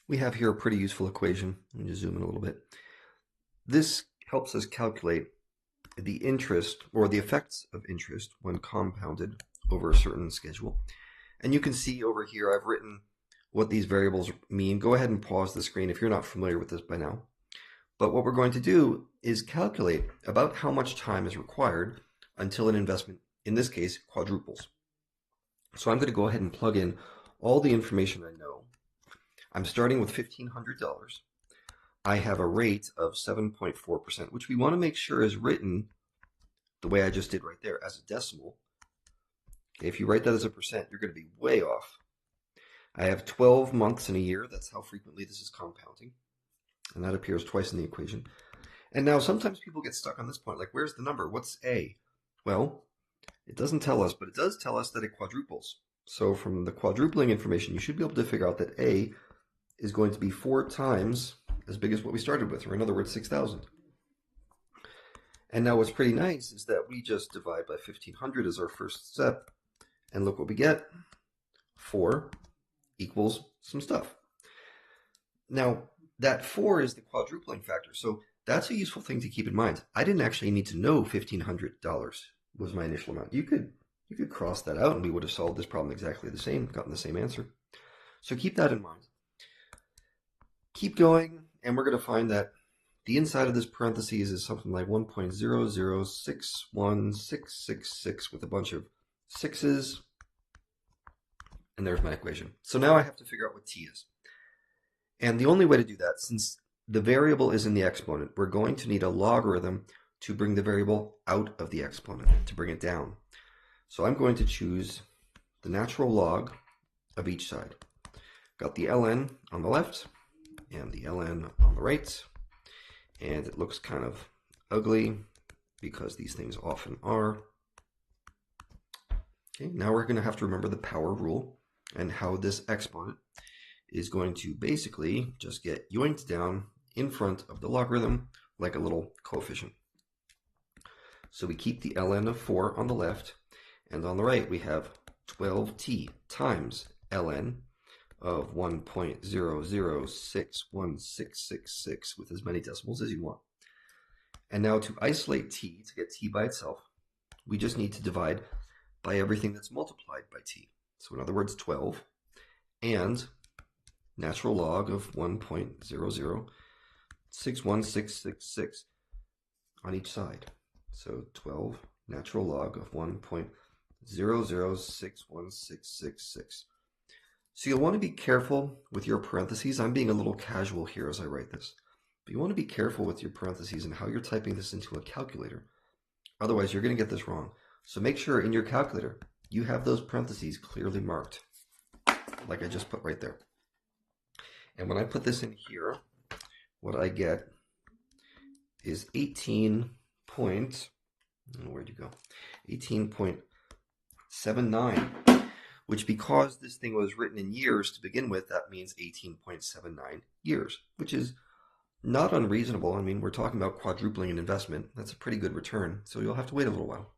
We have here a pretty useful equation. Let me just zoom in a little bit. This helps us calculate the interest or the effects of interest when compounded over a certain schedule. And you can see over here I've written what these variables mean. Go ahead and pause the screen if you're not familiar with this by now. But what we're going to do is calculate about how much time is required until an investment, in this case, quadruples. So I'm going to go ahead and plug in all the information I know. I'm starting with $1,500. I have a rate of 7.4%, which we want to make sure is written the way I just did right there as a decimal. Okay, if you write that as a percent, you're going to be way off. I have 12 months in a year. That's how frequently this is compounding. And that appears twice in the equation. And now sometimes people get stuck on this point, like where's the number? What's A? Well, it doesn't tell us, but it does tell us that it quadruples. So from the quadrupling information, you should be able to figure out that A is going to be 4 times as big as what we started with, or in other words, 6,000. And now what's pretty nice is that we just divide by 1,500 as our first step, and look what we get. 4 equals some stuff. Now, that 4 is the quadrupling factor, so that's a useful thing to keep in mind. I didn't actually need to know $1,500 was my initial amount. You could cross that out and we would have solved this problem exactly the same, gotten the same answer. So keep that in mind. Keep going, and we're going to find that the inside of this parentheses is something like 1.0061666 with a bunch of 6's, and there's my equation. So now I have to figure out what t is. And the only way to do that, since the variable is in the exponent, we're going to need a logarithm to bring the variable out of the exponent, to bring it down. So I'm going to choose the natural log of each side. Got the ln on the left and the ln on the right. And it looks kind of ugly because these things often are. Okay, now we're going to have to remember the power rule and how this exponent is going to basically just get yoinked down in front of the logarithm like a little coefficient. So we keep the ln of 4 on the left, and on the right we have 12t times ln of 1.0061666 with as many decimals as you want. And now to isolate t, to get t by itself, we just need to divide by everything that's multiplied by t. So in other words, 12 and natural log of 1.0061666 on each side. So 12 natural log of 1.0061666. So you'll want to be careful with your parentheses. I'm being a little casual here as I write this. But you want to be careful with your parentheses and how you're typing this into a calculator. Otherwise, you're going to get this wrong. So make sure in your calculator you have those parentheses clearly marked, like I just put right there. And when I put this in here, what I get is 18.79, which because this thing was written in years to begin with, that means 18.79 years, which is not unreasonable. I mean, we're talking about quadrupling an investment. That's a pretty good return, so you'll have to wait a little while.